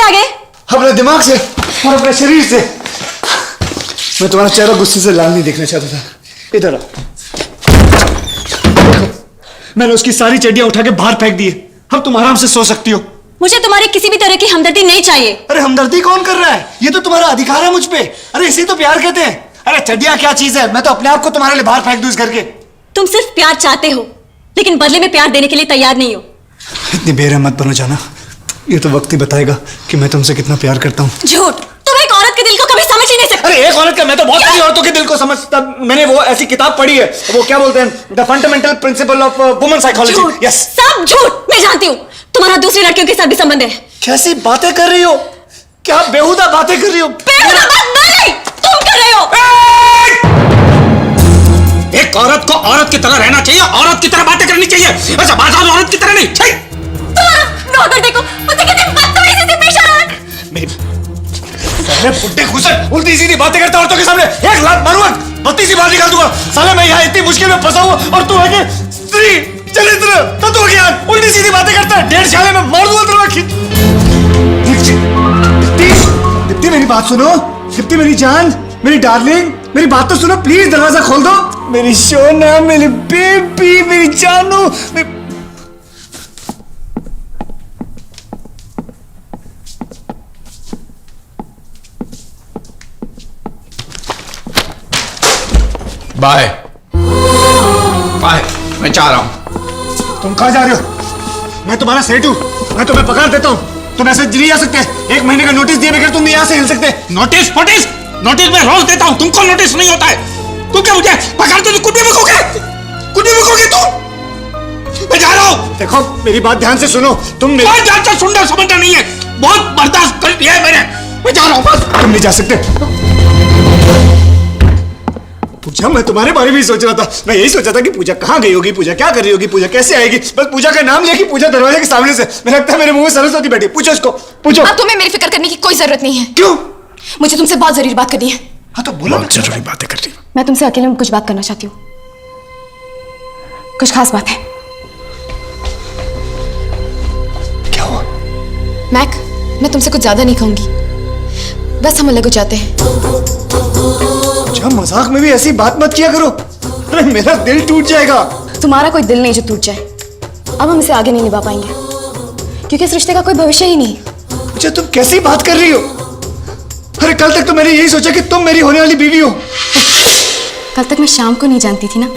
आ गए? अपने दिमाग से और अपने शरीर से। मैं तुम्हारा चेहरा गुस्से से लाल नहीं देखना चाहता था। इधर आओ। मैंने उसकी सारी चड्डियां उठा के बाहर फेंक दी। अब तुम आराम से सो सकती हो। मुझे तुम्हारी किसी भी तरह की हमदर्दी नहीं चाहिए। अरे हमदर्दी कौन कर रहा है? ये तो तुम्हारा अधिकार है मुझ पे। अरे इसी तो प्यार कहते हैं। अरे चड्डियां क्या चीज है? मैं तो अपने आप को तुम्हारे लिए बाहर फेंक दूं इस करके। तुम सिर्फ प्यार चाहते हो, लेकिन बदले में प्यार देने के लिए तैयार नहीं हो। इतनी बेरहम मत बनो जाना। ये तो वक्त ही बताएगा कि मैं तुमसे कितना प्यार करता हूँ। झूठ। तुम एक औरत के दिल को कभी समझ ही नहीं सकते। अरे एक औरत का, मैं तो बहुत सारी औरतों के दिल को समझता। मैंने वो ऐसी किताब पढ़ी है, वो क्या बोलते हैं, the fundamental principle of woman psychology. Yes. सब झूठ। मैं जानती हूँ तुम्हारा दूसरी लड़कियों के साथ भी संबंध है। कैसी बातें कर रही हो? क्या बेहुदा बातें कर रही हो? बेहुदा बात नहीं, तुम कर रहे हो। एक औरत को औरत की तरह रहना चाहिए, औरत की तरह बातें करनी चाहिए। अच्छा बाजार औरत की तरह नहीं। नौकर देखो, मुझे कितनी बदतमीजी से पेश आ रहा है। साले बुड्ढे घुसट उल्टी सीधी बातें करता औरतों के सामने। एक लात मारूंगा, बत्ती सी बात निकाल दूंगा। साले मैं यहाँ इतनी मुश्किल में फंसा हुआ और तू आगे स्त्री चरित्र तत्व ज्ञान उल्टी सीधी बातें करता है। 1.5 साल में मार दूंगा तेरा खींच। दीप्ति मेरी बात सुनो। दीप्ति मेरी जान, मेरी डार्लिंग, मेरी बात तो सुनो प्लीज। दरवाजा खोल दो। मेरी सोना, मेरी बेबी, मेरी जानू। बाय बाय, मैं जा रहा हूं। तुम कहाँ जा रहे हो? मैं तुम्हारा सेठ हूँ, मैं तुम्हें पकड़ देता हूँ। तुम ऐसे नहीं जा सकते। 1 महीने का नोटिस दिए बगैर तुम यहाँ से हिल सकते। नोटिस फोटिस नोटिस मैं रोज देता हूं, तुमको नोटिस नहीं होता है। तुम क्या मुझे पकड़ते तो कुंडी में मुकोगे तुम? मैं जा रहा हूं। देखो मेरी बात ध्यान से सुनो। तुम बहुत ध्यान से सुनना समझना नहीं है, बहुत बर्दाश्त कर लिया है मैंने। मैं जा रहा हूं बस। तुम नहीं जा सकते। पूजा, मैं तुम्हारे बारे में ही सोच रहा था। मैं यही सोचा था कि पूजा कहाँ गई होगी, पूजा क्या कर रही होगी, पूजा कैसे आएगी। बस पूजा का नाम लिया कि पूजा दरवाजे के सामने से। मुझे लगता है मेरे मुंह में सरस्वती बैठी। पूछो उसको, पूछो। अब तुम्हें मेरी फिक्र करने की कोई जरूरत नहीं है। क्यों? मुझे तुमसे बहुत जरूरी बात करनी है। हाँ तो बोलो। बहुत जरूरी बातें कर रही हूँ। मैं तुमसे अकेले में कुछ बात करना चाहती हूँ। कुछ खास बात है। क्या हुआ? मैक, मैं तुमसे कुछ ज्यादा नहीं कहूंगी, बस हम अलग हो जाते हैं। क्या मजाक में भी ऐसी बात मत किया करो। अरे मेरा दिल टूट जाएगा। तुम्हारा कोई दिल नहीं जो टूट जाए। अब हम इसे आगे नहीं निभा पाएंगे, क्योंकि इस रिश्ते का कोई भविष्य ही नहीं। अच्छा तुम कैसी बात कर रही हो? अरे कल तक तो मैंने यही सोचा कि तुम मेरी होने वाली बीवी हो। कल तक मैं शाम को नहीं जानती थी ना।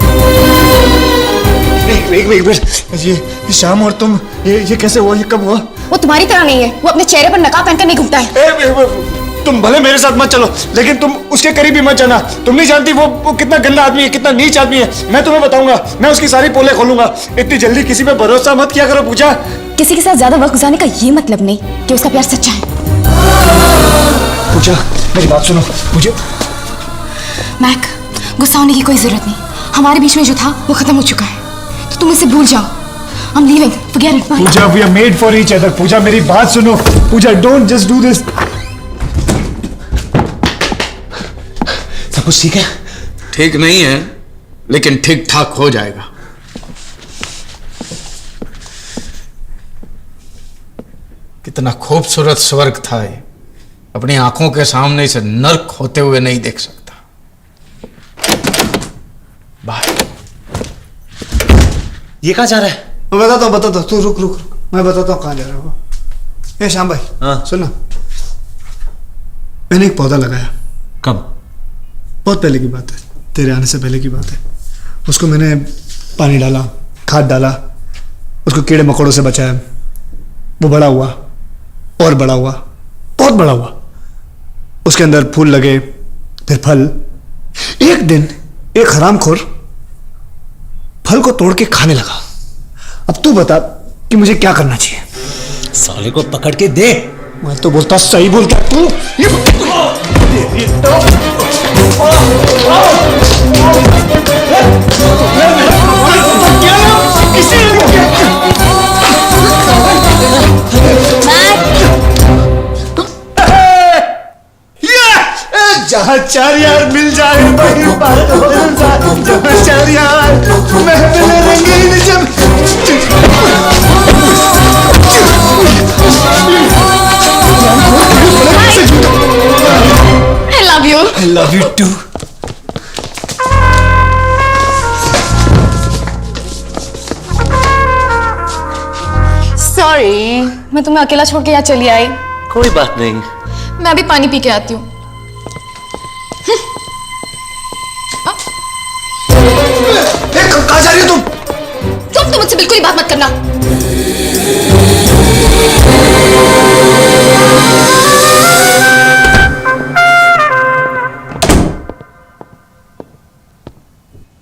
एक मिनट, ये शाम और तुम ये कैसे हुआ? ये कब हुआ? वो तुम्हारी तरह नहीं है। वो अपने चेहरे पर नकाब पहनकर नहीं घूमता है। तुम भले मेरे साथ मत चलो, लेकिन तुम उसके करीब भी मत जाना। तुम नहीं जानती वो कितना गंदा आदमी है, कितना नीच आदमी है। मैं तुम्हें बताऊंगा, मैं उसकी सारी पोले खोलूंगा। इतनी जल्दी किसी पे भरोसा मत किया करो पूजा। किसी के साथ ज्यादा वक्त गुजारने का ये मतलब नहीं कि उसका प्यार सच्चा है। पूजा मेरी बात सुनो। पूजा, मैक, गुस्सा होने की कोई जरूरत नहीं। हमारे बीच में जो था वो खत्म हो चुका है, तो तुम इसे भूल जाओ। I'm leaving. Forget it. Bye. Puja, we are made for each other. पूजा मेरी बात सुनो। पूजा, don't just do this. सब कुछ ठीक है? ठीक नहीं है, लेकिन ठीक ठाक हो जाएगा। कितना खूबसूरत स्वर्ग था ये। अपनी आंखों के सामने इसे नर्क होते हुए नहीं देख सकता। बाय। ये कहाँ जा रहा है? मैं बताता हूँ। तू रुक। मैं बताता हूँ कहाँ जा रहा है वो। ए श्याम भाई, हाँ सुन ना, मैंने एक पौधा लगाया। कब? बहुत पहले की बात है, तेरे आने से पहले की बात है। उसको मैंने पानी डाला, खाद डाला, उसको कीड़े मकोड़ों से बचाया। वो बड़ा हुआ और बड़ा हुआ, बहुत बड़ा हुआ। उसके अंदर फूल लगे, फिर फल। एक दिन एक हरामखोर फल को तोड़ के खाने लगा। अब तू बता कि मुझे क्या करना चाहिए? साले को पकड़ के दे। मैं तो बोलता सही बोलता तू। जहाँ 4 यार मिल जाए वही बात हो जाए। जहाँ 4 यार महफिल रंगीन जब लव यू टू। सॉरी, मैं तुम्हें अकेला छोड़ के यहाँ चली आई। कोई बात नहीं। मैं अभी पानी पी के आती हूँ। कहाँ जा रही हो तुम? तुम तो मुझसे बिल्कुल ही बात मत करना।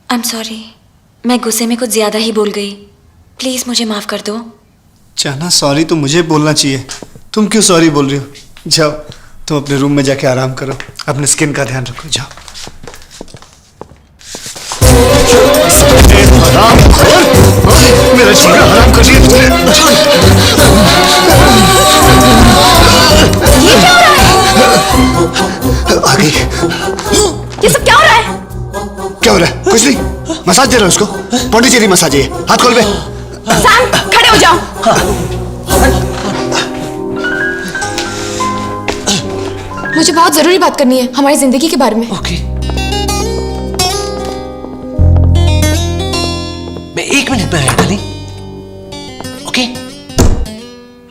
आई एम सॉरी, मैं गुस्से में कुछ ज्यादा ही बोल गई। प्लीज मुझे माफ कर दो। जाना, सॉरी तो मुझे बोलना चाहिए, तुम क्यों सॉरी बोल रही हो? जाओ तुम अपने रूम में जाके आराम करो, अपने स्किन का ध्यान रखो, जाओ। मेरा जीना हराम कर दिया तुमने। आ गई। ये सब क्या हो रहा है? क्या हो रहा है? कुछ नहीं, मसाज दे रहा हूं उसको। पौंडीचेरी मसाज है, हाथ खोल बे। सैम, खड़े हो जाओ। मुझे बहुत जरूरी बात करनी है हमारी जिंदगी के बारे में। ओके। मैं 1 मिनट में आया डाली। ओके।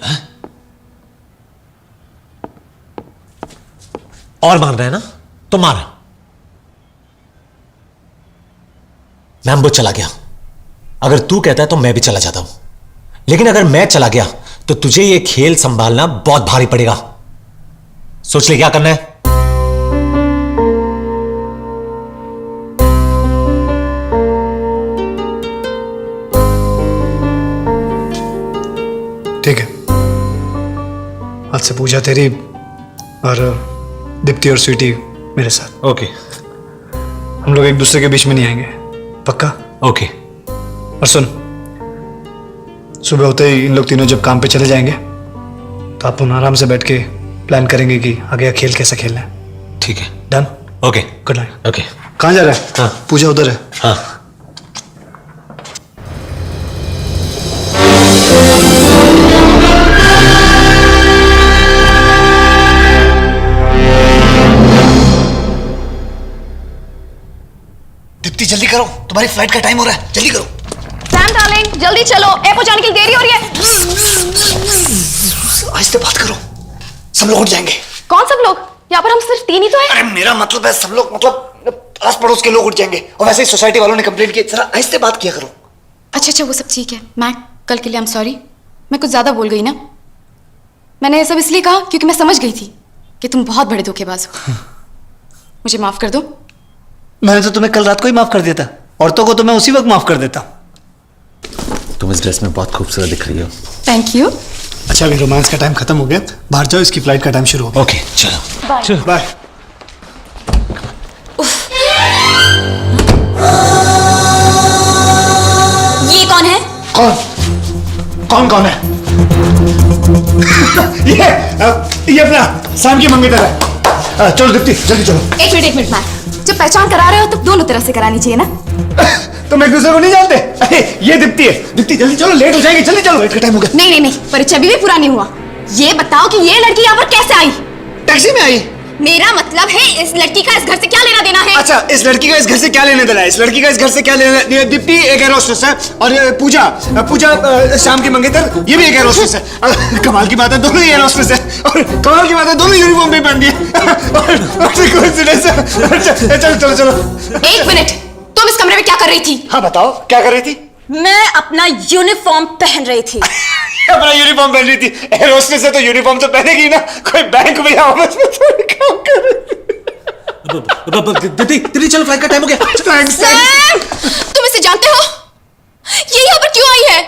हाँ? और मार रहा है ना तो मारा। मैम्बो चला गया। अगर तू कहता है तो मैं भी चला जाता हूं, लेकिन अगर मैं चला गया तो तुझे ये खेल संभालना बहुत भारी पड़ेगा। सोच ले क्या करना है। ठीक है, आज से पूजा तेरी और दीप्ति और स्वीटी मेरे साथ। ओके। हम लोग एक दूसरे के बीच में नहीं आएंगे, पक्का? ओके। और सुन, सुबह होते ही इन लोग तीनों जब काम पे चले जाएंगे तो आप आराम से बैठ के प्लान करेंगे कि आगे खेल कैसे खेलना है। ठीक है। Done? Okay. Good night. Okay. कहाँ जा रहा है? हाँ। पूजा उधर है। हाँ। दीप्ति जल्दी करो, तुम्हारी फ्लाइट का टाइम हो रहा है, जल्दी करो। सैम डार्लिंग, जल्दी चलो, एयरपोर्ट जाने के लिए देरी हो रही है। आहिस्ते बात करो, सब लोग उठ जाएंगे। कौन सब लोग? यहाँ पर हम सिर्फ 3 ही तो हैं। अरे मेरा मतलब है सब लोग, मतलब आस पड़ोस के लोग उठ जाएंगे। और वैसे ही सोसाइटी वालों ने कंप्लेंट की, जरा आहिस्ते बात किया करो। अच्छा, वो सब ठीक है। मैं कल के लिए आई एम सॉरी, मैं कुछ ज्यादा बोल गई ना। मैंने ये सब इसलिए कहा क्योंकि मैं समझ गई थी कि तुम बहुत बड़े धोखेबाज हो। मुझे माफ कर दो। मैंने तो तुम्हें कल रात को ही माफ कर दिया था, औरतों को तो मैं उसी वक्त माफ कर देता। तुम इस ड्रेस में बहुत खूबसूरत दिख रही हो। Thank you. अच्छा, अभी रोमांस का टाइम खत्म हो गया, बाहर जाओ, इसकी फ्लाइट का टाइम शुरू हो गया। ओके चलो। चलो बाय। ये कौन है? कौन है? ये अपना सैम की मंगेतर है। चलो दीप्ति जल्दी चलो। एक मिनट मैम, जब पहचान करा रहे हो तो दोनों तरफ से करानी चाहिए ना। तुम एक दूसरे को नहीं जानते? अरे ये दीप्ति है। दीप्ति जल्दी चलो, लेट हो जाएंगे, जल्दी चलो, लेट का टाइम हो गया। नहीं, परिचय अभी भी पूरा नहीं हुआ। ये बताओ कि ये लड़की यहाँ पर कैसे आई? टैक्सी में आई। मेरा मतलब है इस लड़की का इस घर से क्या लेना देना है? अच्छा, इस लड़की का इस घर से क्या लेने देना है? इस लड़की का इस घर से क्या लेना देना? दीप्ति एक एयर होस्टेस है और ये पूजा शाम की मंगेतर, ये भी एक एयर होस्टेस है। कमाल की बात है, दोनों ही एयर होस्टेस है। और कमाल की बात है, दोनों यूनिफॉर्म भी पहन दिए। चलो। 1 मिनट, तुम इस कमरे में क्या कर रही थी? हाँ बताओ, क्या कर रही थी? मैं अपना यूनिफॉर्म पहन रही थी। अपना यूनिफॉर्म पहन रही थी? एयर होस्टेस है तो यूनिफॉर्म तो पहनेगी ना, कोई बैंक में या ऑफिस में थोड़ी काम कर रही थी। दीदी चलो, फ्लाइट का टाइम हो गया। थैंक्स। तुम इसे जानते हो? ये यहाँ पर क्यों आई है?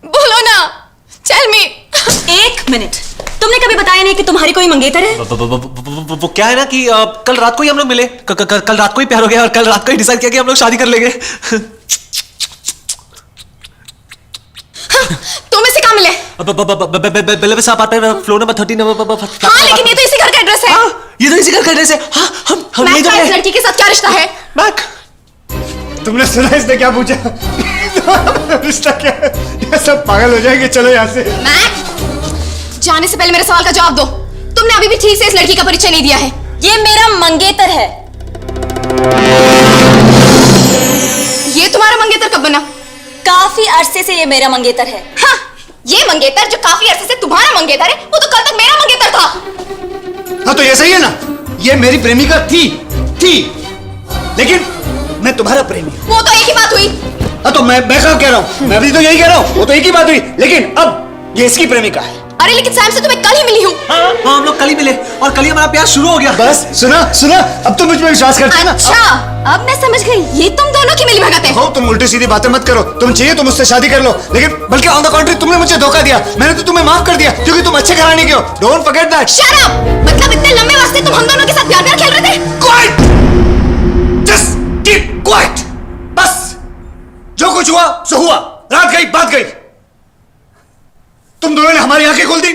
बोलो ना, टेल मी। 1 मिनट, तुमने कभी बताया नहीं कि तुम्हारी कोई मंगेतर है? वो क्या है ना कि कल रात को ही हम लोग मिले। कल रात को ही प्यार हो गया और कल रात को ही डिसाइड किया कि हम लोग शादी कर लेंगे। तुम इसे कहाँ मिले? बेले साहब आते हैं, फ्लोर नंबर 13। हाँ, लेकिन ये तो इसी घर का एड्रेस है। ये तो इसी घर का एड्रेस है। हाँ, हम मैक का इस लड़की के साथ क्या रिश्ता है? मैक, तुमने सुना इसने क्या पूछा? रिश्ता क्या है? ये सब पागल हो जाएंगे, चलो यहाँ से। मैक, जाने से पहले मेरे सवाल का जवाब दो। तुमने अभी भी ठीक से इस लड़की का परिचय नहीं दिया है। ये मेरा मंगेतर है। ये तुम्हारा मंगेतर कब बना? काफी अरसे से ये मेरा मंगेतर है। हाँ, ये मंगेतर जो काफी अरसे से तुम्हारा मंगेतर है, वो तो कल तक मेरा मंगेतर था। हाँ तो ये सही है ना, ये मेरी प्रेमिका थी लेकिन मैं तुम्हारा प्रेमी हूं। वो तो एक ही बात हुई। हाँ तो मैं कहाँ कह रहा हूँ, मैं भी तो यही कह रहा हूँ, वो तो एक ही बात हुई, लेकिन अब ये इसकी प्रेमिका है। अरे लेकिन सैम से तो मैं कल ही मिली हूँ। हाँ, हम लोग कल ही मिले और कल ही हमारा प्यार शुरू हो गया। बस सुना अब तुम मुझ पर विश्वास करते हैं ना? अच्छा, अब मैं समझ गई, ये तुम दोनों की मिली भगत है। हो, तुम उल्टी सीधी बातें मत करो, तुम चाहिए तो मुझसे शादी कर लो, लेकिन बल्कि ऑन द कॉन्ट्री तुमने मुझे धोखा दिया, मैंने तो तुम्हें माफ कर दिया क्योंकि तुम अच्छे घराने के हो। Don't forget that. Shut up! मतलब इतने लंबे वास्ते तुम हम दोनों के साथ प्यार खेल रहे थे? Quite, just keep quiet. बस जो कुछ हुआ सो हुआ, रात गई बात गई। तुम दोनों ने हमारी आंखें खोल दी,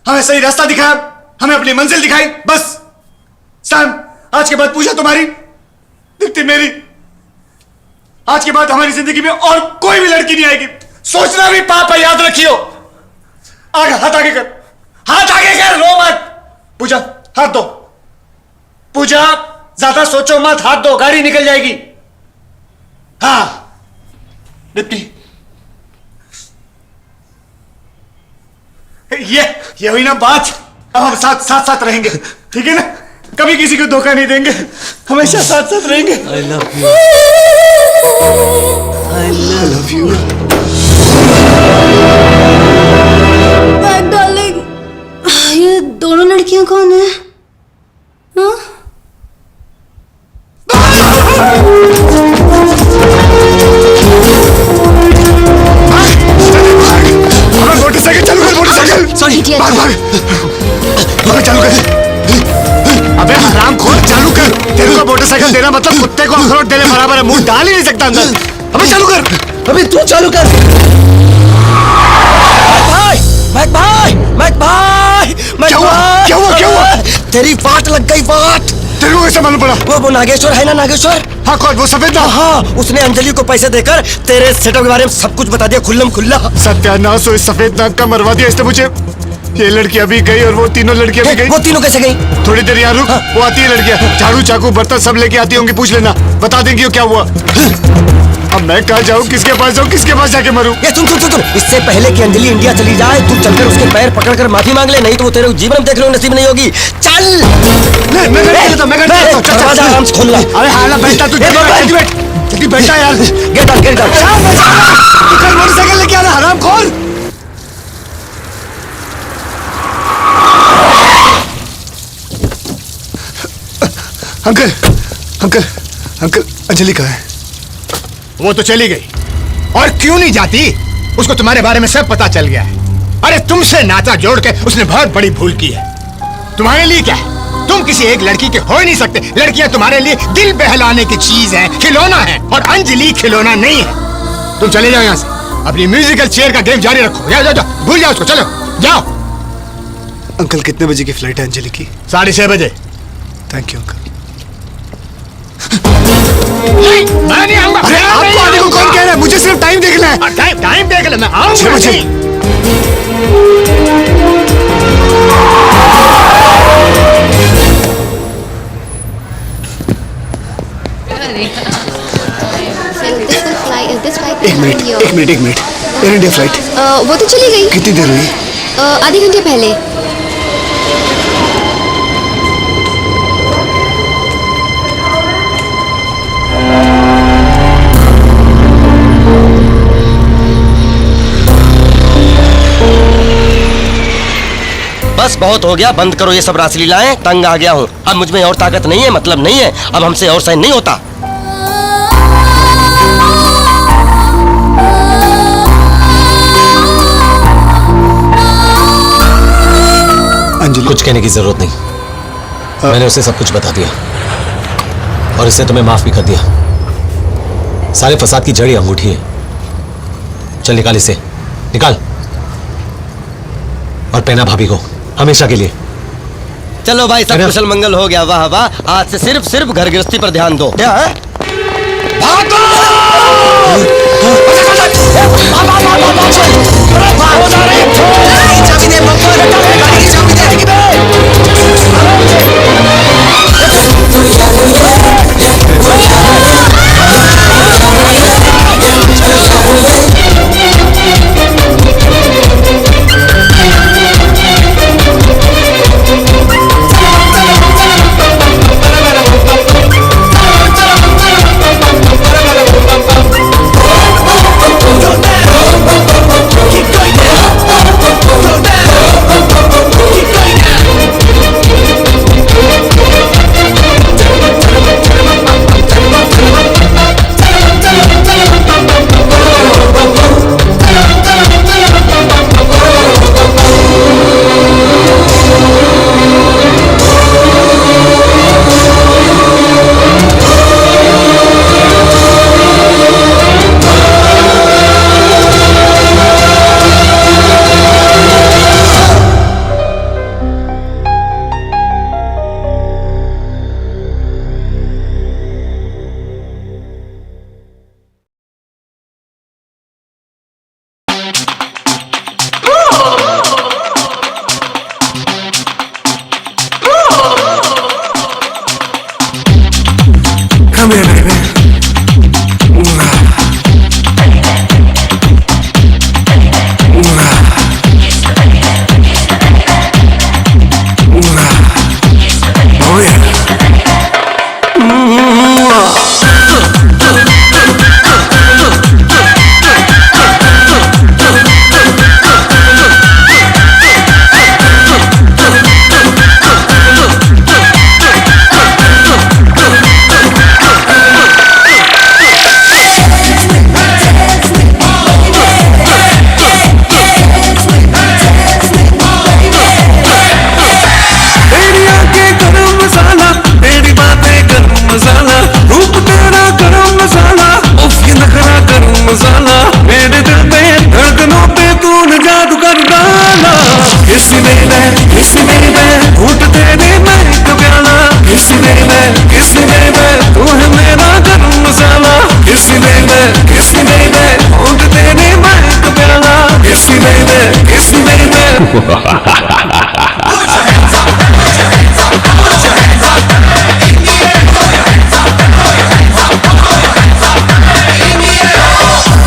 हमें सही रास्ता दिखाया, हमें अपनी मंजिल दिखाई। बस सैम, आज के बाद पूजा तुम्हारी दिखती मेरी। आज के बाद हमारी जिंदगी में और कोई भी लड़की नहीं आएगी। सोचना भी पाप है, याद रखियो। आगे हाथ आगे कर, हाथ आगे कर, रो मत। पूजा हाथ दो, पूजा ज्यादा सोचो मत, हाथ दो, गाड़ी निकल जाएगी। हाँ दीप्ति, ये हुई ना बात। अब हम साथ रहेंगे, ठीक है ना? कभी किसी को धोखा नहीं देंगे, हमेशा साथ रहेंगे। I love you. I love you. Darling, ये दोनों लड़कियां कौन है? हाँ? मोटरसाइकिल चालू कर, मोटरसाइकिल। Sorry. भाग चालू कर। अबे हरामखोर, चालू कर। तेरे को मोटरसाइकिल देना मतलब कुत्ते को अखरोट देने बराबर है, मुंह डाल ही नहीं सकता अंदर। अबे चालू कर। अभी तू चालू कर। क्या हुआ? तेरी वाट लग गई, वाट। तेरे को कैसे मालूम पड़ा? वो नागेश्वर है ना, नागेश्वर। हाँ कौन? वो सफेद ना? हाँ, उसने अंजलि को पैसे देकर तेरे सेटअप के बारे में सब कुछ बता दिया, खुल्लम खुल्ला। सत्यानाश हो, इस सफेद नाग का मरवा दिया इसने मुझे। ये लड़की अभी गई और वो तीनों लड़कियां भी गई। वो तीनों कैसे गई? थोड़ी देर यहाँ रुक, वो आती है लड़कियां, झाड़ू चाकू बर्तन सब लेके आती होंगी, पूछ लेना, बता देंगी वो क्या हुआ। अब मैं कहाँ जाऊँ, किसके पास जाऊँ, किसके पास जाके मरूं? ये सुन, इससे पहले कि अंजलि इंडिया चली जाए, तू चलकर उसके पैर पकड़कर माफी मांग ले, नहीं तो वो तेरे जीवन में देख लो नसीब नहीं होगी। चल। मैं दरवाजा आराम से खोल ला। अरे हाँ ना, बैठा तू, जल्दी बैठा यार। Get out. मोटरसाइकिल लेके आना, हरामखोर। अंकल, अंजलि कहाँ है? वो तो चली गई। और क्यों नहीं जाती? उसको तुम्हारे बारे में सब पता चल गया है। अरे तुमसे नाता जोड़ के उसने बहुत बड़ी भूल की है। तुम्हारे लिए क्या है? तुम किसी एक लड़की के हो ही नहीं सकते। लड़कियां तुम्हारे लिए दिल बहलाने की चीज है, खिलौना है, और अंजलि खिलौना नहीं है। तुम चले जाओ यहाँ से, अपनी म्यूजिकल चेयर का गेम जारी रखो। जाओ, भूल जाओ उसको, चलो जाओ। अंकल कितने बजे की फ्लाइट है अंजलि की? 6:30 बजे। Thank you uncle. मैं नहीं आऊंगा। अरे आपको आने को कौन कह रहा है? मुझे सिर्फ टाइम देखना है। टाइम देख ले, मैं आऊंगा। 6 बजे। एक मिनट एयर इंडिया फ्लाइट वो तो चली गई। कितनी देर हुई? आधे घंटे पहले। बस बहुत हो गया, बंद करो ये सब रासलीलाएं। तंग आ गया हूँ, अब मुझ में और ताकत नहीं है, मतलब नहीं है, अब हमसे और सहन नहीं होता। अंजलि, कुछ कहने की जरूरत नहीं, मैंने उसे सब कुछ बता दिया और इससे तुम्हें माफ भी कर दिया। सारे फसाद की जड़ी अंगूठी है। चल निकाल इसे, निकाल, और पहना भाभी को हमेशा के लिए। चलो भाई, सब कुशल मंगल हो गया। वाह वाह, आज से सिर्फ घर गृहस्थी पर ध्यान दो। क्या है? भागो! चाबी दे,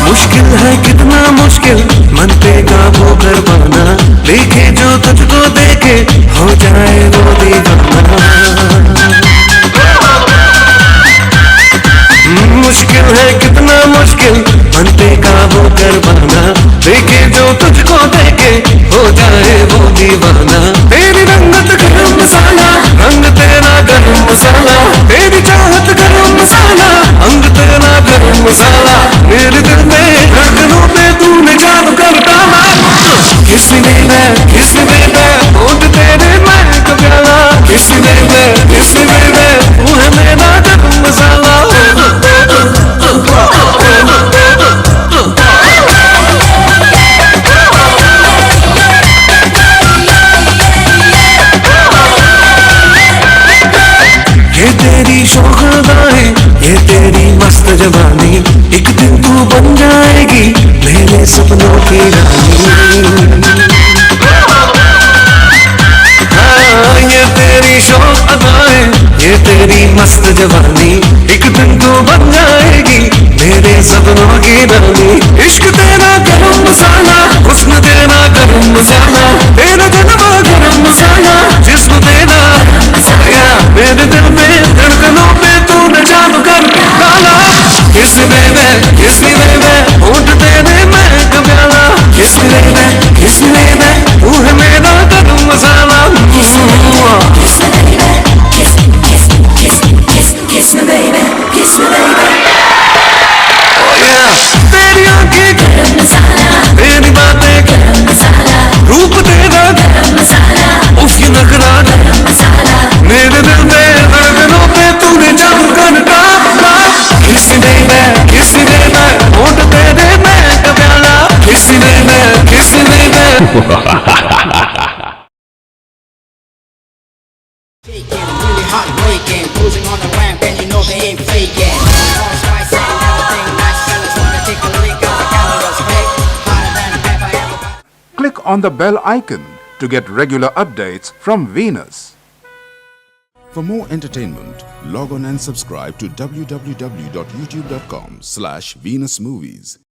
मुश्किल है कितना मुश्किल मन पे काबू कर पाना, देखे जो तुझको देखे हो जाए वो दीवाना। मुश्किल है कितना मुश्किल मन पे काबू कर पाना, देखे जो तुझको देखे हो जाए वो दीवाना। तेरी रंगत गरम मसाला, रंग तेरा गरम मसाला, तेरी चाहत गरम मसाला, अंग तेरा गरम मसाला। मेरे दिल में धड़कनों पे तूने जादू कर डाला। किस ने मैं किस ने मैं होंठ तेरे मैं कब्याला। किस ने मैं तू है मेरा गरम मसाला। ये तेरी शौक अदाएं, ये तेरी मस्त जवानी, एक दिन तू बन जाएगी मेरे सपनों की रानी। हाँ, ये तेरी शौक अदाएं, ये तेरी मस्त जवानी, एक दिन तू बन जाएगी मेरे सपनों की रानी। इश्क तेरा गरम मसाला, हुस्न तेरा गरम मसाला, तेरा जलवा गरम मसाला, जिस्म तेरा साया। मेरे दिल में धड़कनों पे तूने जादू कर डाला। किस ने मैं होंठ तेरे मैं कब्याला। किस ने मैं तू है मेरा गरम मसाला। तेरी आंखें गरम मसाला, तेरी बातें गरम मसाला, रूप तेरा गरम मसाला, उफ ये नखरा गरम मसाला। मेरे दिल में धड़कनों पे तूने जादू कर डाला। किस ने मैं होंठ तेरे मैं कब्याला। किस ने मैं really hot breaking, cruising on the ramp and you know they ain't faking. All spice and everything, nice fellas wanna take a lick of the cameras, hey, hotter than pepper ever. Click on the bell icon to get regular updates from Venus. For more entertainment, log on and subscribe to www.youtube.com/Venus Movies.